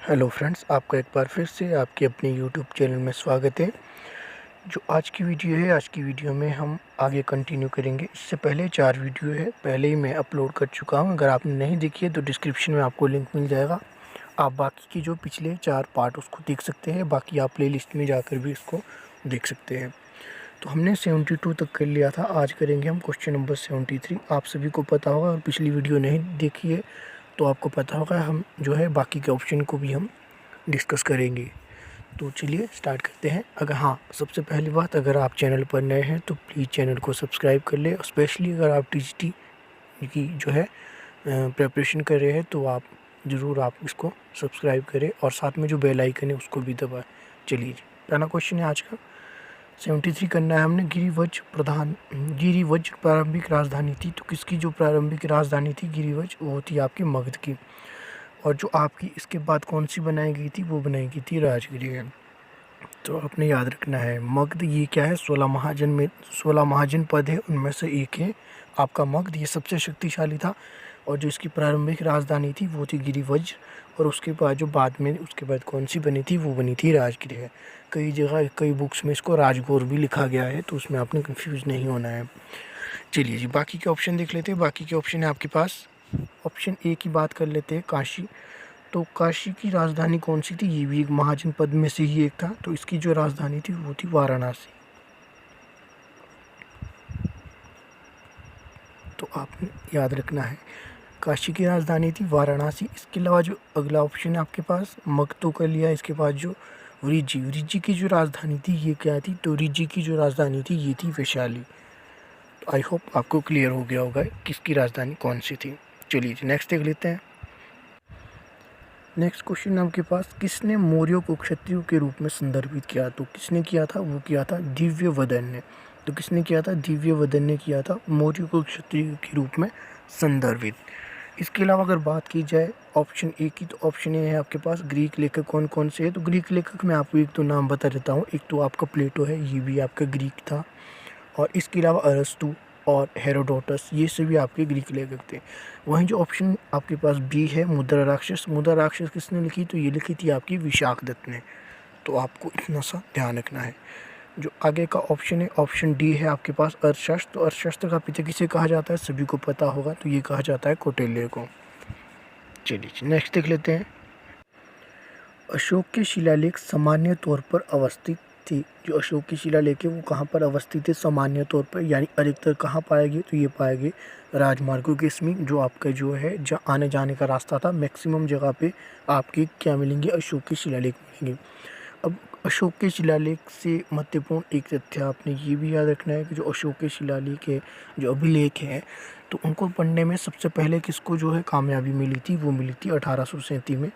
Hello friends, आपका एक बार फिर से आपके अपने यूट्यूब चैनल में स्वागत है। जो आज की वीडियो है, आज की वीडियो में हम आगे कंटिन्यू करेंगे। इससे पहले 4 वीडियो है, पहले ही मैं अपलोड कर चुका हूं। अगर आपने नहीं देखी है तो डिस्क्रिप्शन में आपको लिंक मिल जाएगा। आप बाकी की जो पिछले 4 पार्ट उसको देख सकते हैं। बाकी आप प्लेलिस्ट में जाकर भी इसको देख सकते हैं। तो हमने 72 तक कर लिया था। आज करेंगे हम क्वेश्चन नंबर 73। आप सभी को पता होगा, और पिछली वीडियो नहीं देखी है तो आपको पता होगा, हम जो है बाकी के ऑप्शन को भी हम डिस्कस करेंगे। तो चलिए स्टार्ट करते हैं। सबसे पहली बात, अगर आप चैनल पर नए हैं तो प्लीज़ चैनल को सब्सक्राइब कर ले। स्पेशली अगर आप टीजीटी की जो है प्रिपरेशन कर रहे हैं तो आप ज़रूर आप इसको सब्सक्राइब करें और साथ में जो बेल आइकन है उसको भी दबाएं। चलिए, पहला क्वेश्चन है आज का 73 करना है हमने। गिरिवज प्रारंभिक राजधानी थी। तो किसकी जो प्रारंभिक राजधानी थी गिरिवज, वो थी आपकी मगध की। और जो आपकी इसके बाद कौन सी बनाई गई थी, वो बनाई गई थी राजगिरी। तो आपने याद रखना है, मगध ये क्या है, 16 महाजन पद है, उनमें से एक है आपका मगध। ये सबसे शक्तिशाली था। और जो इसकी प्रारंभिक राजधानी थी वो थी गिरिवज। और उसके बाद जो बाद में उसके बाद कौन सी बनी थी, वो बनी थी राजगिरी। कई जगह कई बुक्स में इसको राजगौर भी लिखा गया है, तो उसमें आपने कंफ्यूज नहीं होना है। चलिए जी, बाकी के ऑप्शन देख लेते हैं। बाकी के ऑप्शन है आपके पास। ऑप्शन ए की बात कर लेते हैं, काशी। तो काशी की राजधानी कौन सी थी, ये भी एक महाजन पद में से ही एक था। तो इसकी जो राजधानी थी वो थी वाराणसी। तो आपने याद रखना है, काशी की राजधानी थी वाराणसी। इसके अलावा जो अगला ऑप्शन है आपके पास, मगध तो कर लिया। इसके बाद जो वृज्जी की जो राजधानी थी ये क्या थी, तो वृज्जी की जो राजधानी थी ये थी वैशाली। तो आई होप आपको क्लियर हो गया होगा किसकी राजधानी कौन सी थी। चलिए नेक्स्ट देख लेते हैं। नेक्स्ट क्वेश्चन आपके पास, किसने मौर्यों को क्षत्रियों के रूप में संदर्भित किया। तो किसने किया था, वो किया था दिव्यवदन ने। तो किसने किया था, दिव्यवदन ने किया था मौर्यों को क्षत्रियों के रूप में संदर्भित। इसके अलावा अगर बात की जाए ऑप्शन ए की, तो ऑप्शन ए है आपके पास ग्रीक लेखक कौन कौन से हैं। तो ग्रीक लेखक मैं आपको एक तो नाम बता देता हूँ। एक तो आपका प्लेटो है, ये भी आपका ग्रीक था। और इसके अलावा अरस्तु और हेरोडोटस, ये सभी आपके ग्रीक लेखक थे। वहीं जो ऑप्शन आपके पास बी है, मुद्रा राक्षस किसने लिखी, तो ये लिखी थी आपकी विशाख दत्त ने। तो आपको इतना सा ध्यान रखना है। जो आगे का ऑप्शन है, ऑप्शन डी है आपके पास अर्थशास्त्र। तो अर्थशास्त्र का पिता किसे कहा जाता है, सभी को पता होगा, तो ये कहा जाता है कौटिल्य को। चलिए नेक्स्ट देख लेते हैं। अशोक के शिलालेख सामान्य तौर पर अवस्थित थी। जो अशोक की शिलालेख है वो कहाँ पर अवस्थित है सामान्य तौर पर, यानी अधिकतर कहाँ पाएंगे, तो ये पाएंगे राजमार्गों के समीप। जो आपका जो है जहाँ आने जाने का रास्ता था, मैक्सिमम जगह पे आपके क्या मिलेंगे, अशोक के शिलालेख मिलेंगे। अब अशोक के शिलालेख से महत्वपूर्ण एक तथ्य आपने ये भी याद रखना है कि जो अशोक के शिलालेख है, जो अभिलेख है, तो उनको पढ़ने में सबसे पहले किसको जो है कामयाबी मिली थी, वो मिली थी 1837 में,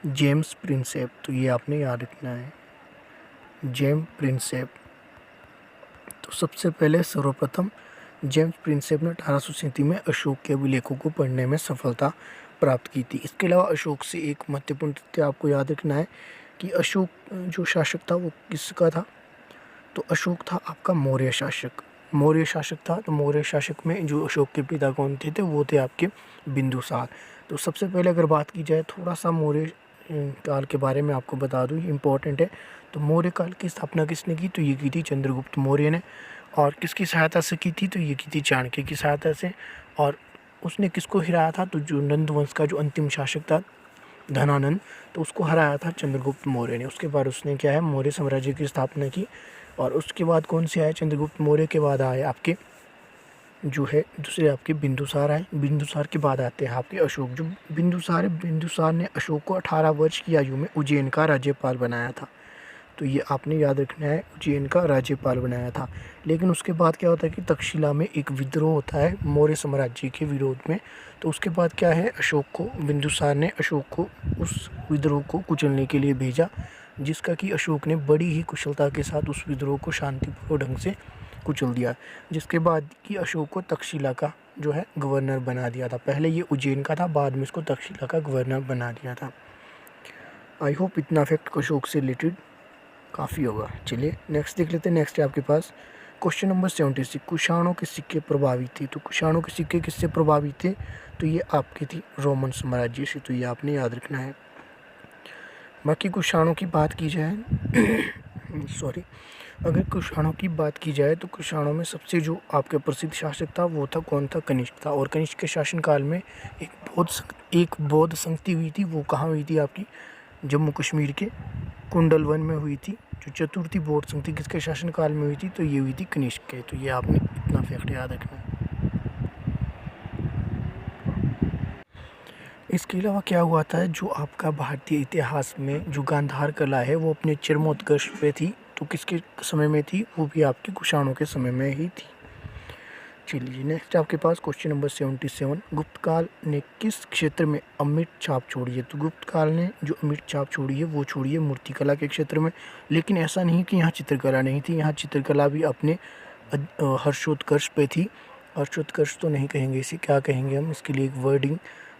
जेम्स प्रिंसेप। तो ये आपने याद रखना है, जेम्स प्रिंसेप। तो सबसे पहले सर्वप्रथम जेम्स प्रिंसेप ने 1837 में अशोक के अभिलेखों को पढ़ने में सफलता प्राप्त की थी। इसके अलावा अशोक से एक महत्वपूर्ण तथ्य आपको याद रखना है कि अशोक जो शासक था वो किसका था, तो अशोक था आपका मौर्य शासक। मौर्य शासक था, तो मौर्य शासक में जो अशोक के पिता कौन थे वो थे आपके बिंदुसार। तो सबसे पहले अगर बात की जाए थोड़ा सा मौर्य काल के बारे में आपको बता दूँ, इम्पोर्टेंट है। तो मौर्य काल की स्थापना किसने की, तो ये की थी चंद्रगुप्त मौर्य ने। और किसकी सहायता से की थी, तो ये की थी चाणक्य की सहायता से। और उसने किसको हराया था, तो जो नंद वंश का जो अंतिम शासक था धनानंद, तो उसको हराया था चंद्रगुप्त मौर्य ने। उसके बाद उसने क्या है, मौर्य साम्राज्य की स्थापना की। और उसके बाद कौन से आए, चंद्रगुप्त मौर्य के बाद आए आपके जो है दूसरे आपके बिंदुसार आए। बिंदुसार के बाद आते हैं आपके अशोक। जो बिंदुसार है, बिंदुसार ने अशोक को 18 वर्ष की आयु में उज्जैन का राज्यपाल बनाया था। तो ये आपने याद रखना है, उज्जैन का राज्यपाल बनाया था। लेकिन उसके बाद क्या होता है कि तक्षशिला में एक विद्रोह होता है मौर्य साम्राज्य के विरोध में। तो उसके बाद क्या है, अशोक को, बिंदुसार ने अशोक को उस विद्रोह को कुचलने के लिए भेजा, जिसका कि अशोक ने बड़ी ही कुशलता के साथ उस विद्रोह को शांतिपूर्ण ढंग से कुचल दिया। जिसके बाद कि अशोक को तक्षशिला का जो है गवर्नर बना दिया था। पहले ये उज्जैन का था, बाद में इसको तक्षशिला का गवर्नर बना दिया था। आई होप इतना फैक्ट अशोक से रिलेटेड काफ़ी होगा। चलिए नेक्स्ट देख लेते हैं। नेक्स्ट है आपके पास क्वेश्चन नंबर 76, कुषाणों के सिक्के प्रभावित थे। तो कुषाणों के सिक्के किससे प्रभावित थे? तो ये आपके थी रोमन साम्राज्य से। तो ये आपने याद रखना है। बाकी कुषाणों की बात की जाए सॉरी अगर कुषाणों की बात की जाए तो कुषाणों में सबसे जो आपका प्रसिद्ध शासक था वो था कौन था? कनिष्क था। और कनिष्क के शासनकाल में एक बौद्ध संगति हुई थी। वो कहाँ हुई थी? आपकी जम्मू कश्मीर के कुंडलवन में हुई थी। जो चतुर्थी बौद्ध संगति किसके शासनकाल में हुई थी? तो ये हुई थी कनिष्क के। तो ये आपने इतना फैक्ट याद रखना है। इसके अलावा क्या हुआ था, जो आपका भारतीय इतिहास में जो गांधार कला है वो अपने चरमोत्कर्ष पे थी। तो किसके समय में थी? वो भी आपके कुषाणों के समय में ही थी। चलिए नेक्स्ट आपके पास क्वेश्चन नंबर 77, गुप्त काल ने किस क्षेत्र में अमिट छाप छोड़ी है? तो गुप्त काल ने जो अमिट छाप छोड़ी है वो छोड़ी है मूर्तिकला के क्षेत्र में। लेकिन ऐसा नहीं कि यहाँ चित्रकला नहीं थी, यहाँ चित्रकला भी अपने हर्षोत्कर्ष पे थी। हर्षोत्कर्ष तो नहीं कहेंगे, इसे क्या कहेंगे हम? इसके लिए एक वर्डिंग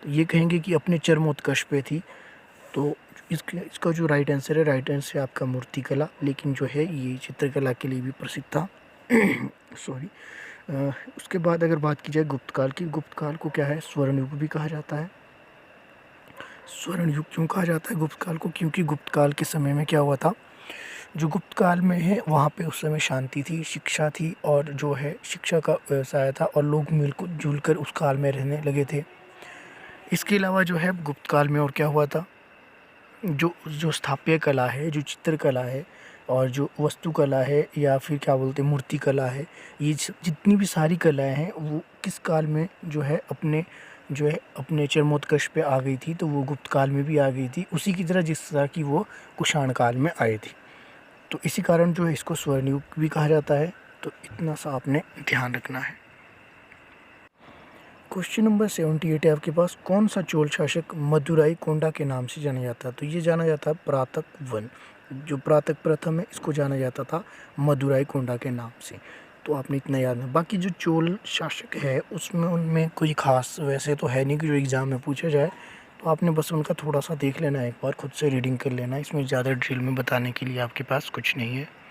तो ये कहेंगे कि अपने चरमोत्कर्ष पे थी। तो इसका जो राइट आंसर है, राइट आंसर है आपका मूर्तिकला। लेकिन जो है ये चित्रकला के लिए भी प्रसिद्ध था। सॉरी उसके बाद अगर बात की जाए गुप्त काल की, गुप्त काल को क्या है? स्वर्ण युग भी कहा जाता है। स्वर्ण युग क्यों कहा जाता है गुप्त काल को? क्योंकि गुप्त काल के समय में क्या हुआ था, जो गुप्त काल में है वहाँ पे उस समय शांति थी, शिक्षा थी और जो है शिक्षा का व्यवसाय था और लोग जुल कर उस काल में रहने लगे थे। इसके अलावा जो है गुप्त काल में और क्या हुआ था, जो जो स्थापत्य कला है, जो चित्रकला है और जो वास्तुकला है या फिर क्या बोलते हैं मूर्ति कला है, ये जितनी भी सारी कलाएं हैं वो किस काल में जो है अपने चरमोत्कर्ष पे आ गई थी? तो वो गुप्त काल में भी आ गई थी, उसी की तरह जिस तरह की वो कुषाण काल में आई थी। तो इसी कारण जो है इसको स्वर्ण युग भी कहा जाता है। तो इतना सा आपने ध्यान रखना है। क्वेश्चन नंबर 78 है आपके पास, कौन सा चोल शासक मदुराई कोंडा के नाम से जाना जाता है? तो ये जाना जाता है परातक वन। जो परातक प्रथम है इसको जाना जाता था मदुराई कोंडा के नाम से। तो आपने इतना याद है। बाकी जो चोल शासक है उसमें उनमें कोई खास वैसे तो है नहीं कि जो एग्ज़ाम में पूछा जाए। तो आपने बस उनका थोड़ा सा देख लेना, एक बार खुद से रीडिंग कर लेना। इसमें ज़्यादा डिटेल में बताने के लिए आपके पास कुछ नहीं है।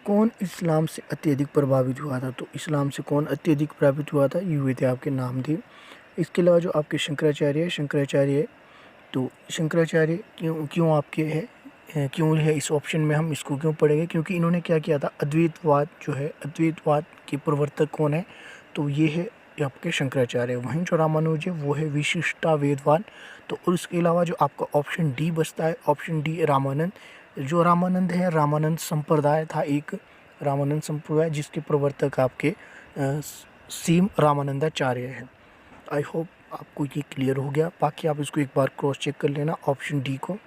कौन इस्लाम से अत्यधिक प्रभावित हुआ था? तो इस्लाम से कौन अत्यधिक प्रभावित हुआ था? ये हुए थे आपके नाम थे। इसके अलावा जो आपके शंकराचार्य है, तो शंकराचार्य क्यों आपके है, क्यों है इस ऑप्शन में? हम इसको क्यों पढ़ेंगे? क्योंकि इन्होंने क्या किया था, अद्वैतवाद जो है, अद्वैतवाद के प्रवर्तक कौन है? तो ये है आपके शंकराचार्य। वहीं जो रामानुज है वो है विशिष्टावेदवाद। तो और इसके अलावा जो आपका ऑप्शन डी बचता है, ऑप्शन डी रामानंद। जो रामानंद है, रामानंद संप्रदाय था एक, रामानंद संप्रदाय जिसके प्रवर्तक आपके सीम रामानंदाचार्य है। आई होप आपको ये क्लियर हो गया। बाकी आप इसको एक बार क्रॉस चेक कर लेना ऑप्शन डी को।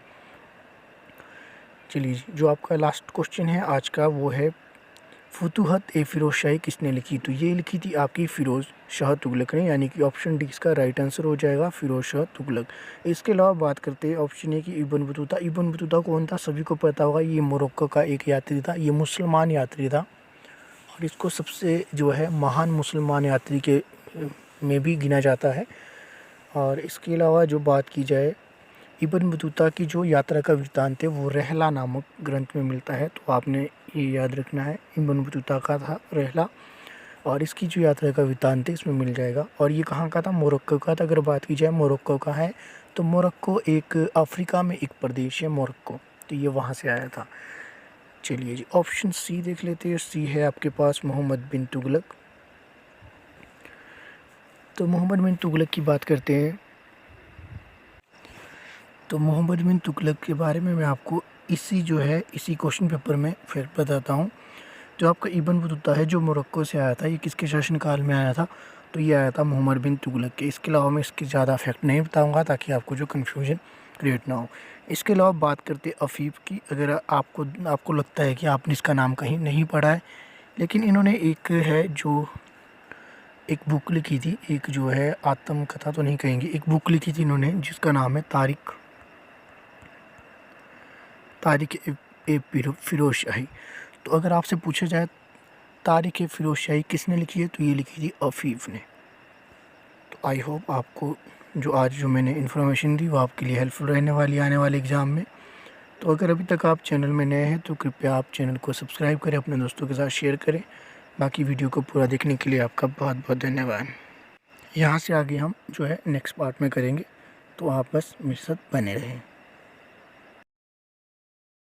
चलिए जो आपका लास्ट क्वेश्चन है आज का वो है, फुतूहत ए फिरोज शाही किसने लिखी? तो ये लिखी थी आपकी फिरोज शाह तुगलक ने, यानी कि ऑप्शन डी इसका राइट आंसर हो जाएगा, फिरोज शाह तुगलक। इसके अलावा बात करते हैं ऑप्शन ए की इब्न बतूता। इब्न बतूता कौन था? सभी को पता होगा, ये मोरक्को का एक यात्री था, ये मुसलमान यात्री था और इसको सबसे जो है महान मुसलमान यात्री के में भी गिना जाता है। और इसके अलावा जो बात की जाए इब्न बतूता की जो यात्रा का वृत्तांत है वो रहला नामक ग्रंथ में मिलता है। तो आपने ये याद रखना है, इब्न बतूता का था रहला और इसकी जो यात्रा का वृत्तांत है इसमें मिल जाएगा। और ये कहाँ का था? मोरक्को का था। अगर बात की जाए मोरक्को का है तो मोरक्को एक अफ्रीका में एक प्रदेश है मोरक्को, तो ये वहाँ से आया था। चलिए जी ऑप्शन सी देख लेते हैं। सी है आपके पास मोहम्मद बिन तुगलक। तो मोहम्मद बिन तुगलक की बात करते हैं। तो मोहम्मद बिन तुगलक के बारे में मैं आपको इसी क्वेश्चन पेपर में फिर बताता हूँ। जो आपका इब्न बतूता है जो मोरक्को से आया था, ये किसके शासनकाल में आया था? तो ये आया था मोहम्मद बिन तुगलक के। इसके अलावा मैं इसके ज़्यादा फैक्ट नहीं बताऊँगा ताकि आपको जो कन्फ्यूजन क्रिएट ना हो। इसके अलावा बात करते अफ़ीफ़ की। अगर आपको लगता है कि आपने इसका नाम कहीं नहीं पढ़ा है, लेकिन इन्होंने एक बुक लिखी थी, एक जो है आत्मकथा तो नहीं कहेंगे, एक बुक लिखी थी इन्होंने जिसका नाम है तारिक ए फिरोज शाही। तो अगर आपसे पूछा जाए तारिक ए फिरोज शाही किसने लिखी है, तो ये लिखी थी अफ़ीफ़ ने। तो आई होप आपको जो मैंने इन्फॉर्मेशन दी वो आपके लिए हेल्पफुल रहने वाली आने वाले एग्ज़ाम में। तो अगर अभी तक आप चैनल में नए हैं तो कृपया आप चैनल को सब्सक्राइब करें, अपने दोस्तों के साथ शेयर करें। बाकी वीडियो को पूरा देखने के लिए आपका बहुत बहुत धन्यवाद। यहाँ से आगे हम जो है नेक्स्ट पार्ट में करेंगे, तो आप बस मेरे साथ बने रहें।